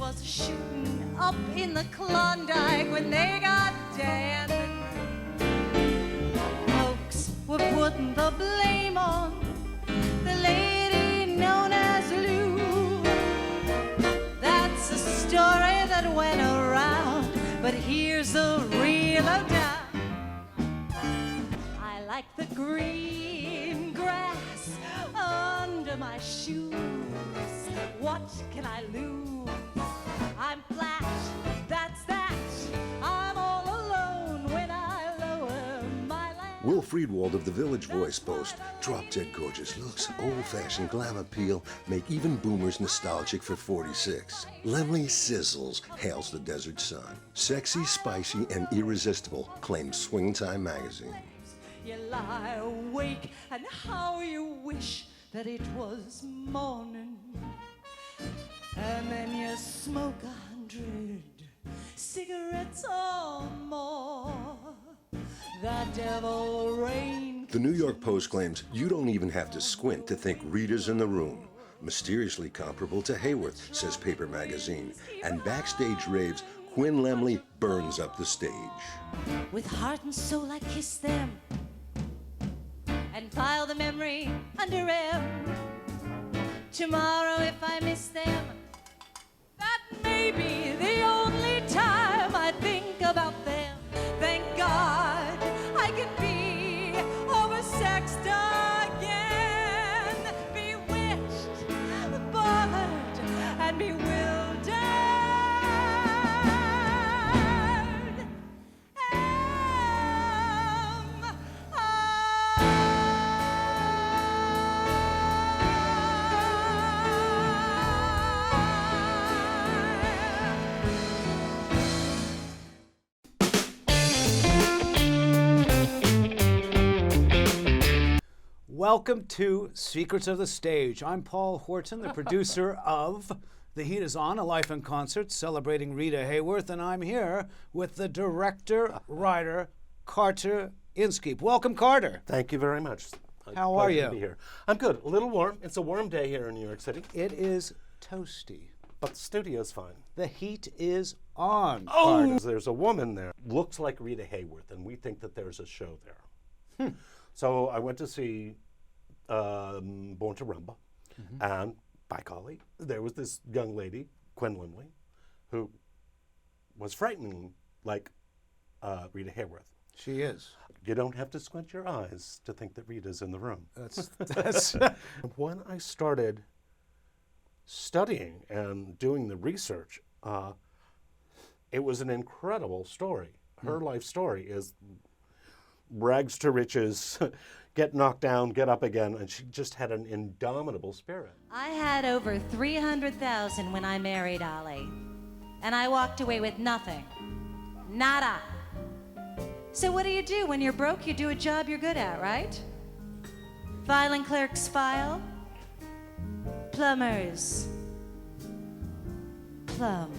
was shooting up in the Klondike when they got Dan. Folks were putting the blame on the lady known as Lou. That's a story that went around, but here's the real lowdown. I like the green grass under my shoes. What can I lose? I'm flat, that's that. I'm all alone when I lower my lamp. Will Friedwald of the Village Voice boast, drop-dead gorgeous looks, old-fashioned glam appeal, make even boomers nostalgic for 46. Lemley sizzles, hails the desert sun. Sexy, spicy, and irresistible, claims Swing Time magazine. You lie awake and how you wish that it was morning. And then you smoke 100 cigarettes or more. The devil rain. The New York Post claims you don't even have to squint to think Rita's in the room. Mysteriously comparable to Hayworth, says Paper Magazine. And backstage raves, Quinn Lemley burns up the stage. With heart and soul I kiss them and file the memory under M. Tomorrow if I miss them, that may be the only time I think about them. Thank God I can be oversexed again, bewitched, bothered, and bewildered. Welcome to Secrets of the Stage. I'm Paul Horton, the producer of The Heat Is On, a life in concert celebrating Rita Hayworth, and I'm here with the director, writer, Carter Inskeep. Welcome, Carter. Thank you very much. How are you? To be here. I'm good. A little warm. It's a warm day here in New York City. It is toasty. But the studio's fine. The heat is on, Oh! Carter. There's a woman there. Looks like Rita Hayworth, and we think that there's a show there. So I went to see Born to Rumba, and by golly, there was this young lady, Quinn Lemley, who was frightening like Rita Hayworth. She is. You don't have to squint your eyes to think that Rita's in the room. That's When I started studying and doing the research, it was an incredible story. Her life story is rags to riches, get knocked down, get up again, and she just had an indomitable spirit. I had over 300,000 when I married Aly, and I walked away with nothing. Nada. So what do? When you're broke, you do a job you're good at, right? Filing clerks file. Plumbers plumb.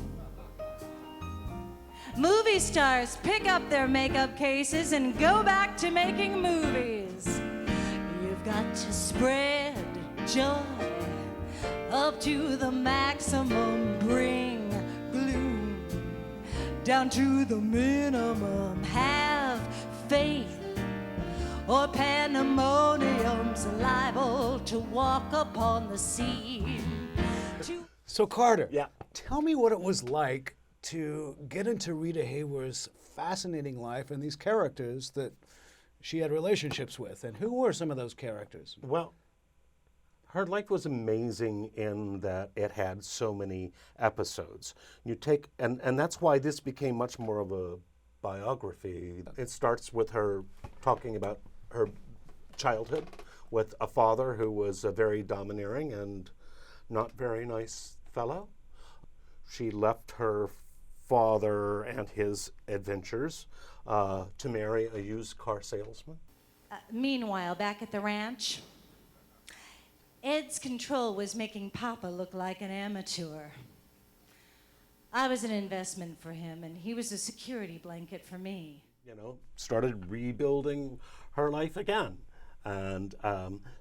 Movie stars pick up their makeup cases and go back to making movies. You've got to spread joy up to the maximum, bring gloom down to the minimum. Have faith or pandemonium's liable to walk upon the scene. So, Carter, Yeah. tell me what it was like to get into Rita Hayworth's fascinating life and these characters that she had relationships with. And who were some of those characters? Well, her life was amazing in that it had so many episodes. You take, and that's why this became much more of a biography. It starts with her talking about her childhood with a father who was a very domineering and not very nice fellow. She left her father and his adventures to marry a used car salesman. Meanwhile, back at the ranch, Ed's control was making Papa look like an amateur. I was an investment for him, and he was a security blanket for me. You know, started rebuilding her life again. And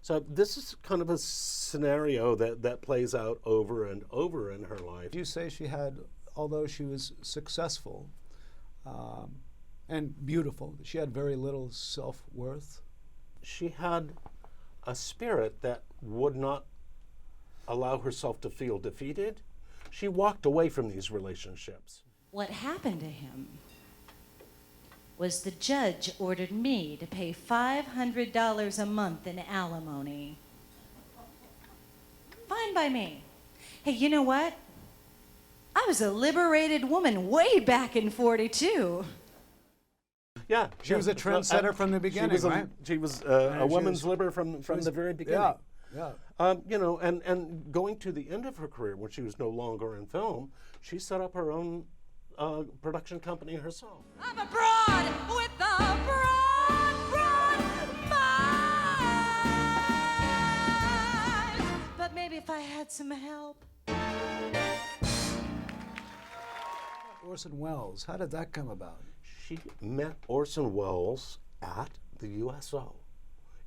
so this is kind of a scenario that plays out over and over in her life. You say she had, although she was successful and beautiful, she had very little self-worth. She had a spirit that would not allow herself to feel defeated. She walked away from these relationships. What happened to him was the judge ordered me to pay $500 a month in alimony. Fine by me. Hey, you know what? I was a liberated woman way back in 42. Yeah, She was a trendsetter from the beginning, right? She was a woman's liber from the very beginning. Yeah. You know, and going to the end of her career, when she was no longer in film, she set up her own production company herself. I'm a broad with a broad mind. But maybe if I had some help. Orson Welles, how did that come about? She met Orson Welles at the USO,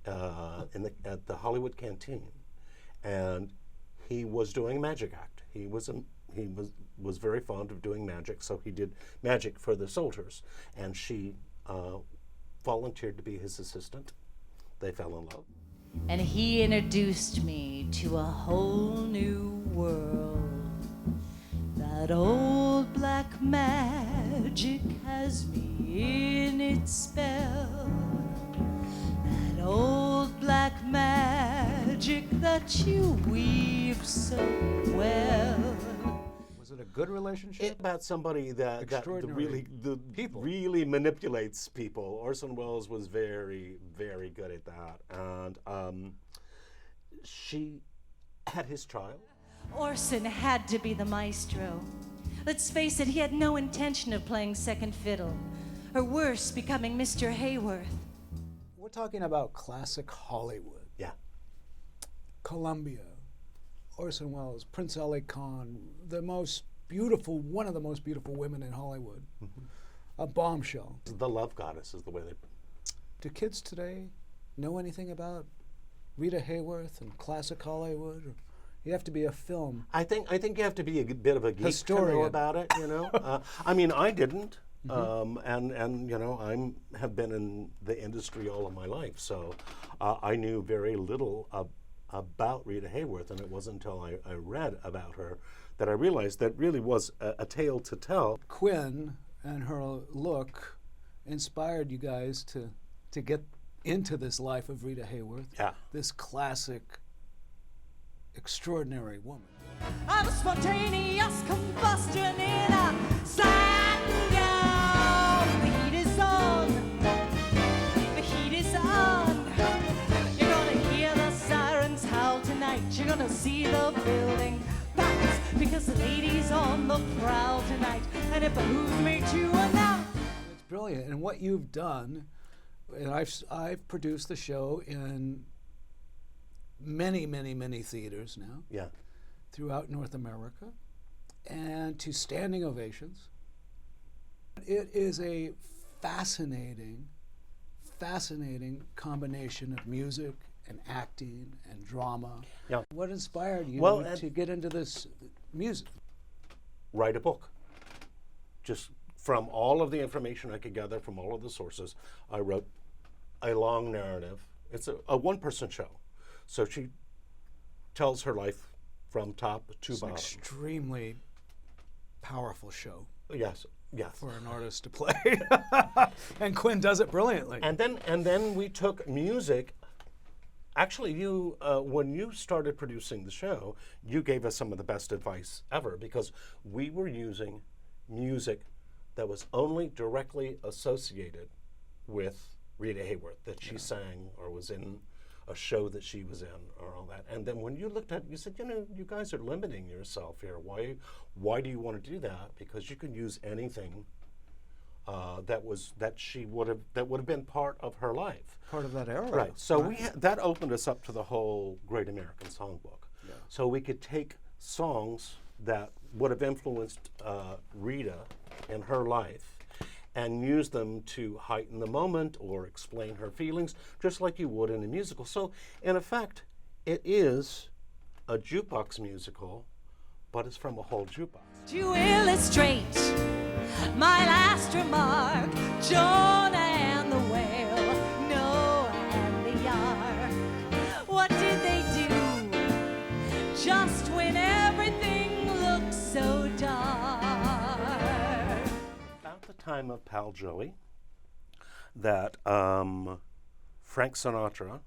at the Hollywood Canteen, and he was doing a magic act. He was very fond of doing magic, so he did magic for the soldiers, and she volunteered to be his assistant. They fell in love. And he introduced me to a whole new world. That old black magic has me in its spell. That old black magic that you weave so well. Was it a good relationship? It's about somebody that really manipulates people. Orson Welles was very, very good at that. And she had his child. Orson had to be the maestro. Let's face it, he had no intention of playing second fiddle, or worse, becoming Mr. Hayworth. We're talking about classic Hollywood. Yeah. Columbia, Orson Welles, Prince Aly Khan, one of the most beautiful women in Hollywood. Mm-hmm. A bombshell. The love goddess is the way they... Do kids today know anything about Rita Hayworth and classic Hollywood? Or you have to be a film. I think you have to be a bit of a geek historian to know about it. You know, I mean, I didn't, and you know, have been in the industry all of my life, so I knew very little about Rita Hayworth, and it wasn't until I read about her that I realized that really was a tale to tell. Quinn and her look inspired you guys to get into this life of Rita Hayworth. Yeah. This classic, extraordinary woman. I'm a spontaneous combustion in a satin gown. The heat is on. The heat is on. You're gonna hear the sirens howl tonight. You're gonna see the building bounce because the lady's on the prowl tonight. And it behooves me to announce. It's brilliant. And what you've done, and I've produced the show in many, many, many theaters now. Yeah. Throughout North America, and to standing ovations. It is a fascinating combination of music and acting and drama. Yeah. What inspired you to get into this music? Write a book. Just from all of the information I could gather from all of the sources, I wrote a long narrative. It's a one-person show. So she tells her life from top to bottom. It's an extremely powerful show. Yes. For an artist to play. And Quinn does it brilliantly. And then we took music. Actually, when you started producing the show, you gave us some of the best advice ever, because we were using music that was only directly associated with Rita Hayworth, that she sang or was in a show that she was in or all that. And then when you looked at it, you said, you know, you guys are limiting yourself here. Why do you want to do that? Because you can use anything that would have been part of her life. Part of that era. Right. So that opened us up to the whole Great American Songbook. Yeah. So we could take songs that would have influenced Rita in her life and use them to heighten the moment or explain her feelings, just like you would in a musical. So, in effect, it is a jukebox musical, but it's from a whole jukebox. To illustrate my last remark, John and the whale, Noah and the ark. What did they do just when everything looked so dark? About the time of Pal Joey, that Frank Sinatra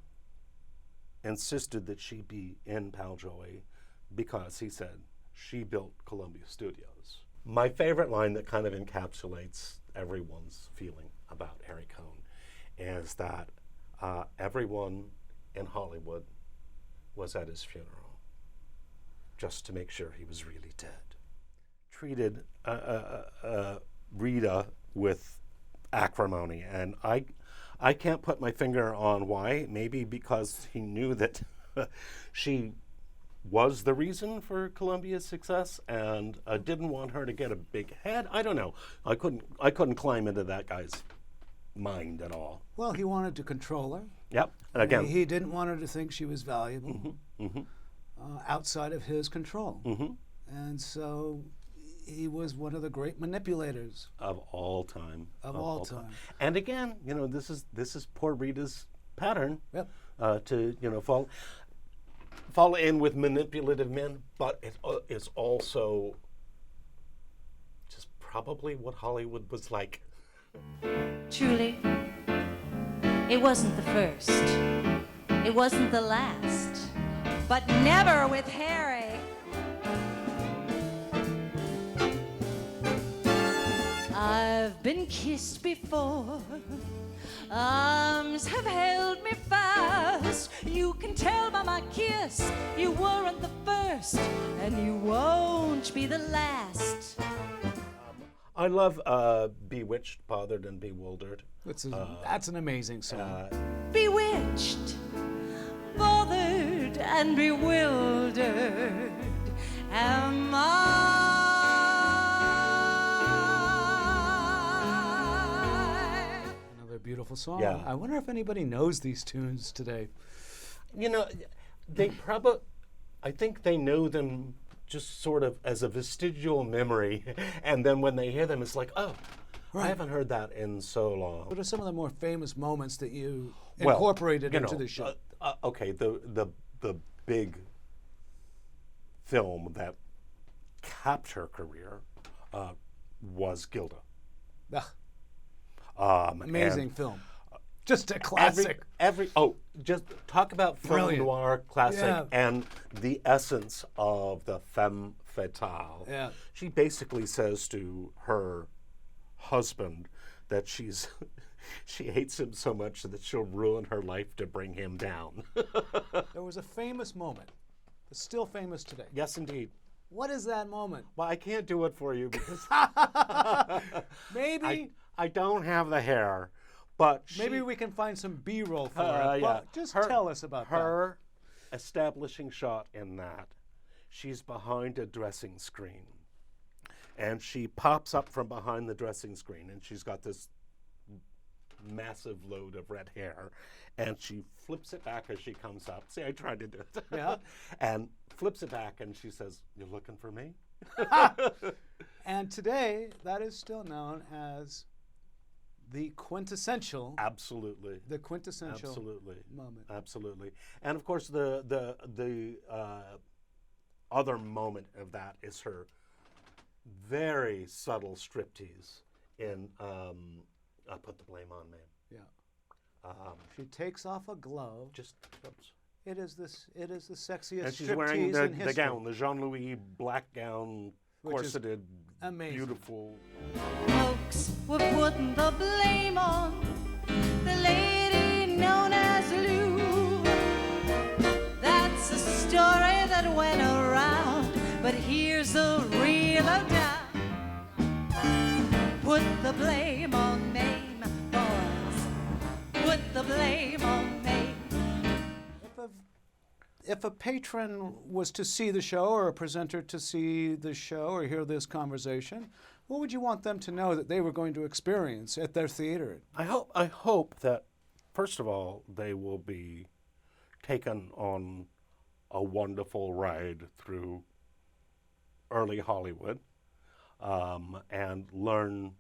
insisted that she be in Pal Joey because he said she built Columbia Studios. My favorite line that kind of encapsulates everyone's feeling about Harry Cohen is that everyone in Hollywood was at his funeral just to make sure he was really dead. Treated Rita with acrimony, and I can't put my finger on why. Maybe because he knew that she was the reason for Columbia's success and didn't want her to get a big head. I don't know. I couldn't climb into that guy's mind at all. Well, he wanted to control her. Yep. And again, He didn't want her to think she was valuable outside of his control. And so he was one of the great manipulators of all time. of all time. And again, this is poor Rita's pattern. Yep. To fall in with manipulative men, but it is also just probably what Hollywood was like. Truly, it wasn't the first, it wasn't the last, but never with Harry. I've been kissed before, arms have held me fast. You can tell by my kiss you weren't the first, and you won't be the last. I love Bewitched, Bothered, and Bewildered. That's an amazing song. Bewitched, bothered, and bewildered am I. Another beautiful song. Yeah. I wonder if anybody knows these tunes today. They probably, I think they know them just sort of as a vestigial memory, and then when they hear them, it's like, oh, I haven't heard that in so long. What are some of the more famous moments that you Well, incorporated into the show? Okay, the big film that capped her career was Gilda. Amazing and film. Just a classic. Just talk about film Brilliant. noir classic Yeah. and the essence of the femme fatale. Yeah. She basically says to her husband that she hates him so much that she'll ruin her life to bring him down. There was a famous moment. It's still famous today. Yes, indeed. What is that moment? Well, I can't do it for you because Maybe I don't have the hair, but maybe we can find some B-roll for it. yeah. But just tell us about her establishing shot in that. She's behind a dressing screen, and she pops up from behind the dressing screen, and she's got this massive load of red hair, and she flips it back as she comes up. See, I tried to do it. Yeah. And flips it back, and she says, "You're looking for me?" And today, that is still known as the quintessential. Absolutely. The quintessential Absolutely. moment. Absolutely. And of course, the other moment of that is her very subtle striptease in Put the Blame on Mame. Yeah. She takes off a glove. Just oops. It is the sexiest And she's striptease wearing in the history. gown, the Jean-Louis black gown, Which is corseted, amazing. beautiful. Folks were putting the blame on the lady known as Lou. That's a story that went around, but here's the real lowdown. Put the blame on Mame, boys. Put the blame on Mame. If a patron was to see the show or a presenter to see the show or hear this conversation, what would you want them to know that they were going to experience at their theater? I hope that, first of all, they will be taken on a wonderful ride through early Hollywood and learn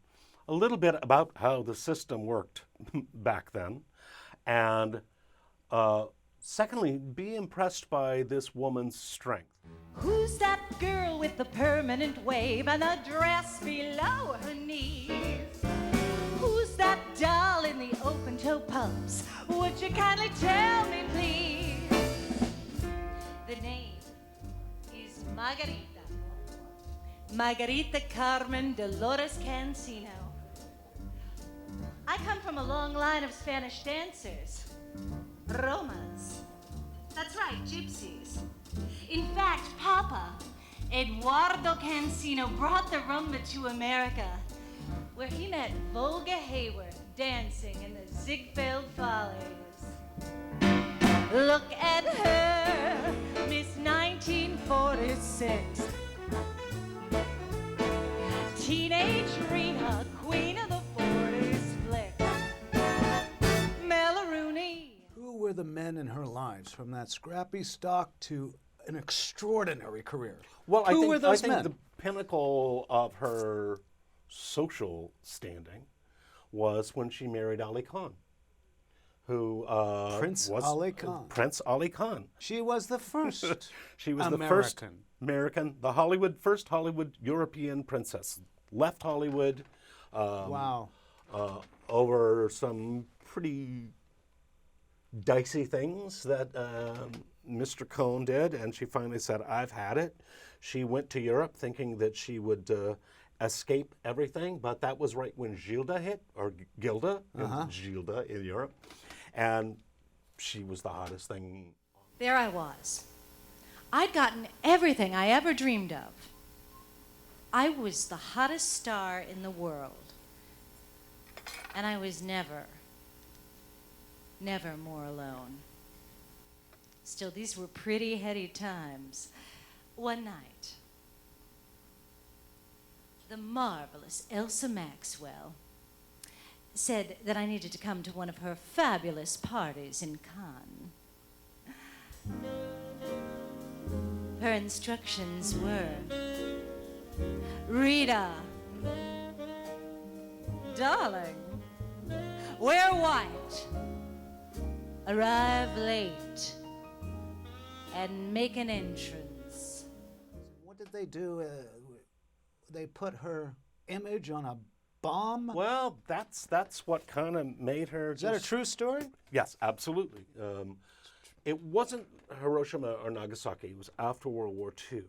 a little bit about how the system worked back then. And secondly, be impressed by this woman's strength. Who's that girl with the permanent wave and a dress below her knees? Who's that doll in the open-toe pumps? Would you kindly tell me, please? The name is Margarita. Margarita Carmen Dolores Cancino. I come from a long line of Spanish dancers. Romas. That's right, gypsies. In fact, Papa, Eduardo Cancino, brought the rumba to America, where he met Volga Hayworth dancing in the Ziegfeld Follies. Look at her, Miss 1946. Teenage Rita, queen of the 40s flick. Melrooney. Who were the men in her lives, from that scrappy stock to an extraordinary career? Well, Who were those I think men? the pinnacle of her social standing was when she married Aly Khan, who Prince was Aly Khan. Prince Aly Khan. She was the first She was the American. first American, the first Hollywood European princess. Left Hollywood Wow. over some pretty dicey things that Mr. Cohen did, and she finally said, "I've had it." She went to Europe thinking that she would escape everything, but that was right when Gilda hit, or Gilda, Gilda in Europe, and she was the hottest thing. There I was. I'd gotten everything I ever dreamed of. I was the hottest star in the world. And I was never more alone. Still, these were pretty heady times. One night, the marvelous Elsa Maxwell said that I needed to come to one of her fabulous parties in Cannes. Her instructions were, Rita, darling, wear white, arrive late, and make an entrance. What did they do? They put her image on a bomb? Well, that's what kind of made her. Is that a true story? Yes, absolutely. It wasn't Hiroshima or Nagasaki. It was after World War II.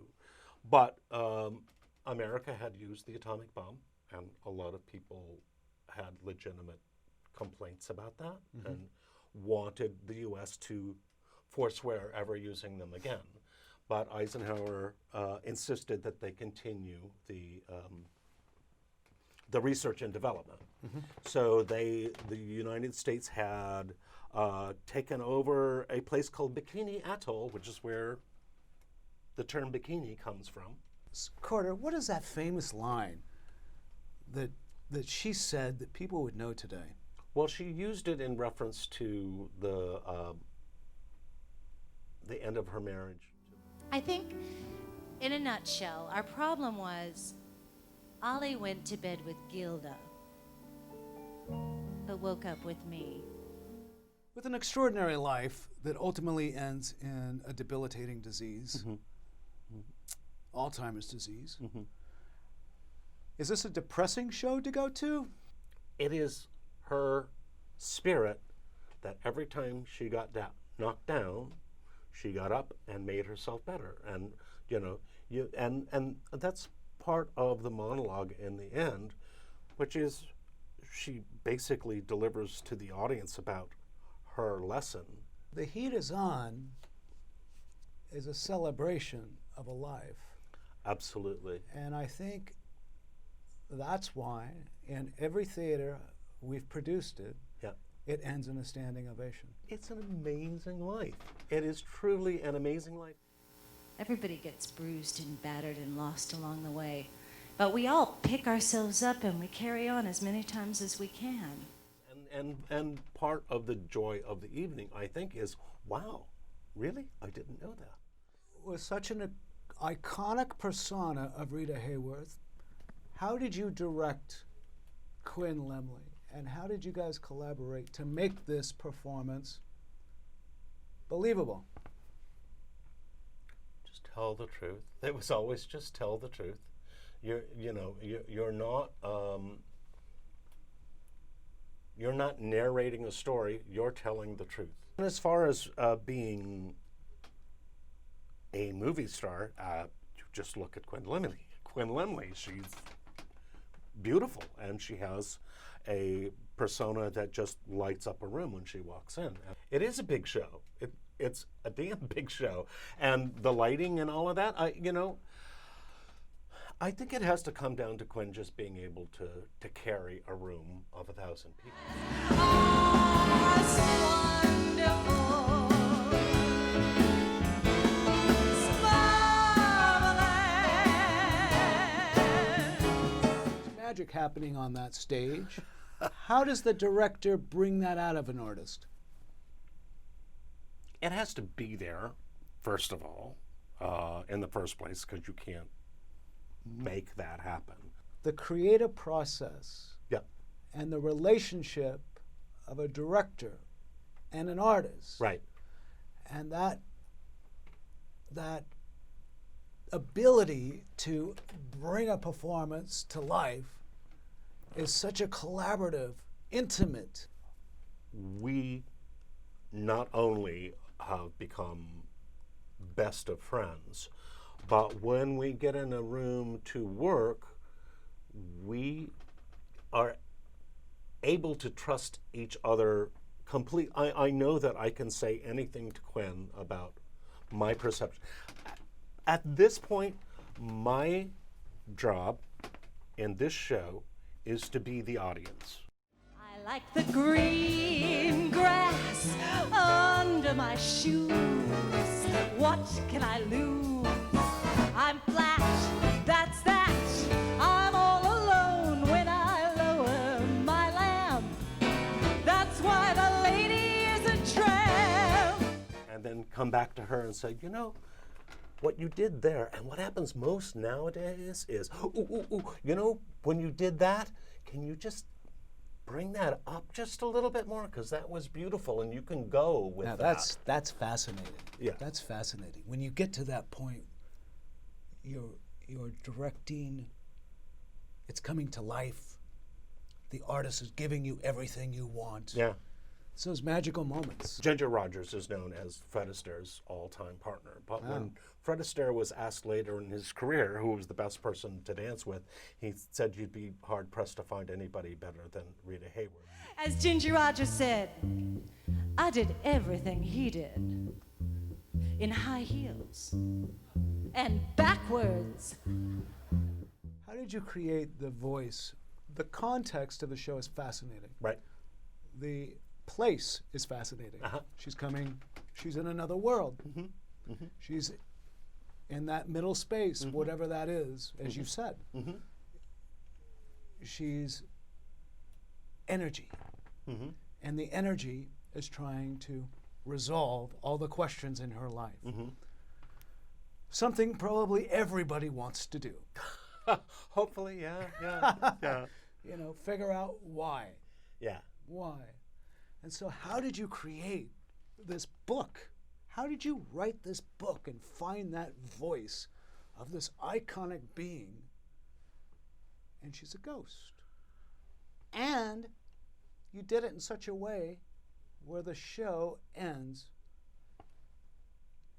But America had used the atomic bomb, and a lot of people had legitimate complaints about that and wanted the U.S. to forswear ever using them again. But Eisenhower insisted that they continue the research and development. So the United States had taken over a place called Bikini Atoll, which is where the term bikini comes from. Carter, what is that famous line that she said that people would know today? Well, she used it in reference to the end of her marriage. I think, in a nutshell, our problem was Aly went to bed with Gilda, but woke up with me. With an extraordinary life that ultimately ends in a debilitating disease, Alzheimer's disease. Is this a depressing show to go to? It is her spirit that every time she got knocked down, she got up and made herself better. And and that's part of the monologue in the end, which is she basically delivers to the audience about her lesson. The Heat Is On is a celebration of a life. Absolutely. And I think that's why in every theater we've produced it, Yeah. it ends in a standing ovation. It's an amazing life. It is truly an amazing life. Everybody gets bruised and battered and lost along the way. But we all pick ourselves up and we carry on as many times as we can. And part of the joy of the evening, I think, is, wow, really? I didn't know that. With such an iconic persona of Rita Hayworth, how did you direct Quinn Lemley? And how did you guys collaborate to make this performance believable? Just tell the truth. It was always just tell the truth. You're not narrating a story, you're telling the truth. And as far as being a movie star, you just look at Quinn Lemley. Quinn Lemley, she's beautiful, and she has a persona that just lights up a room when she walks in. It is a big show. It's a damn big show. And the lighting and all of that, I think it has to come down to Quinn just being able to carry a room of 1,000 people. There's magic happening on that stage. How does the director bring that out of an artist? It has to be there, first of all, in the first place, because you can't make that happen. The creative process Yeah. and the relationship of a director and an artist. Right. And that ability to bring a performance to life is such a collaborative, intimate. We not only have become best of friends, but when we get in a room to work, we are able to trust each other completely. I know that I can say anything to Quinn about my perception. At this point, my job in this show is to be the audience. I like the green grass under my shoes. What can I lose? I'm flat, that's that. I'm all alone when I lower my lamp. That's why the lady is a tramp. And then come back to her and say, what you did there, and what happens most nowadays is, when you did that, can you just bring that up just a little bit more? Because that was beautiful, and you can go with Now that. that's fascinating. Yeah. That's fascinating. When you get to that point, you're directing, it's coming to life. The artist is giving you everything you want. Yeah. It's those magical moments. Ginger Rogers is known as Fred Astaire's all-time partner. But when Fred Astaire was asked later in his career who was the best person to dance with, he said you'd be hard-pressed to find anybody better than Rita Hayworth. As Ginger Rogers said, I did everything he did in high heels and backwards. How did you create the voice? The context of the show is fascinating. Right. The place is fascinating. Uh-huh. She's in another world. Mm-hmm. Mm-hmm. She's in that middle space, mm-hmm. whatever that is, as mm-hmm. you said. Mm-hmm. She's energy. Mm-hmm. And the energy is trying to resolve all the questions in her life. Mm-hmm. Something probably everybody wants to do. Hopefully, yeah. Figure out why. Yeah. Why? And so how did you create this book? How did you write this book and find that voice of this iconic being? And she's a ghost. And you did it in such a way where the show ends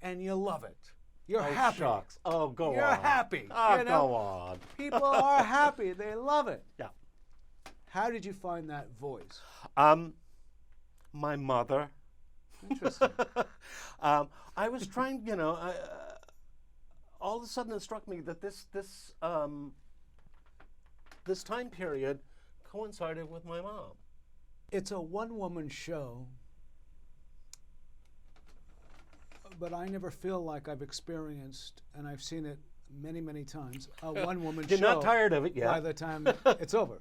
and you love it. You're happy. Shucks. Oh, go on. You're happy. Oh, go on. People are happy. They love it. Yeah. How did you find that voice? My mother. Interesting. I was trying, all of a sudden it struck me that this time period coincided with my mom. It's a one-woman show, but I never feel like I've experienced, and I've seen it many, many times, a one-woman show. You're not tired of it yet. By the time it's over.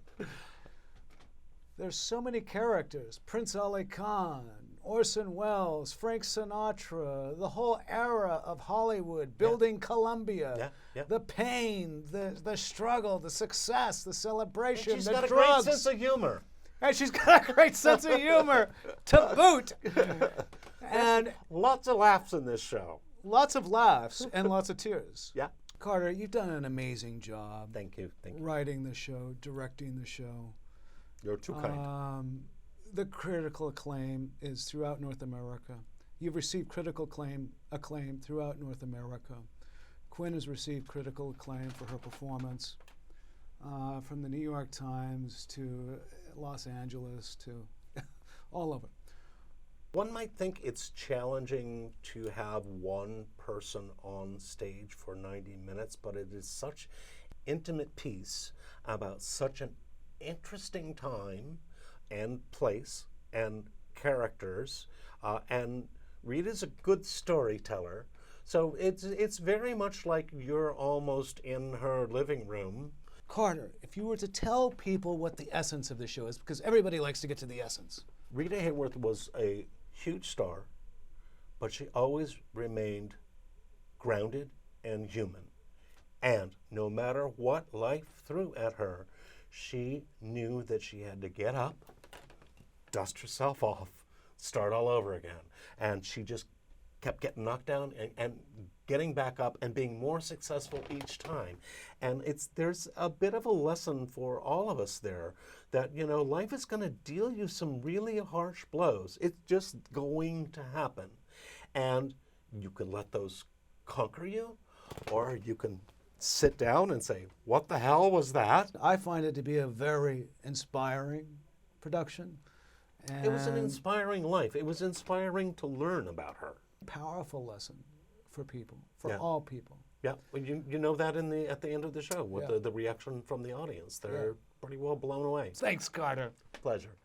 There's so many characters. Prince Aly Khan, Orson Welles, Frank Sinatra, the whole era of Hollywood, building Columbia, the pain, the struggle, the success, the celebration, And she's the got drugs. a great sense of humor. And she's got a great sense of humor to boot. And Lots of laughs in this show. lots of laughs and lots of tears. Yeah. Carter, you've done an amazing job. Thank you. Thank you. Writing the show, directing the show. You're too kind. The critical acclaim is throughout North America. You've received critical acclaim throughout North America. Quinn has received critical acclaim for her performance, from the New York Times to Los Angeles to all over. One might think it's challenging to have one person on stage for 90 minutes, but it is such intimate piece about such an interesting time and place and characters, and Rita's a good storyteller. So it's very much like you're almost in her living room. Carter, if you were to tell people what the essence of the show is, because everybody likes to get to the essence. Rita Hayworth was a huge star, but she always remained grounded and human. And no matter what life threw at her, she knew that she had to get up, dust herself off, start all over again. And she just kept getting knocked down and getting back up and being more successful each time. And there's a bit of a lesson for all of us there that, you know, life is going to deal you some really harsh blows. It's just going to happen. And you can let those conquer you, or you can sit down and say, what the hell was that? I find it to be a very inspiring production. It was an and inspiring life. It was inspiring to learn about her. powerful lesson for people, for Yeah. all people. Yeah, well, you know that at the end of the show with Yeah. the reaction from the audience. They're pretty well blown away. Thanks, Carter. Pleasure.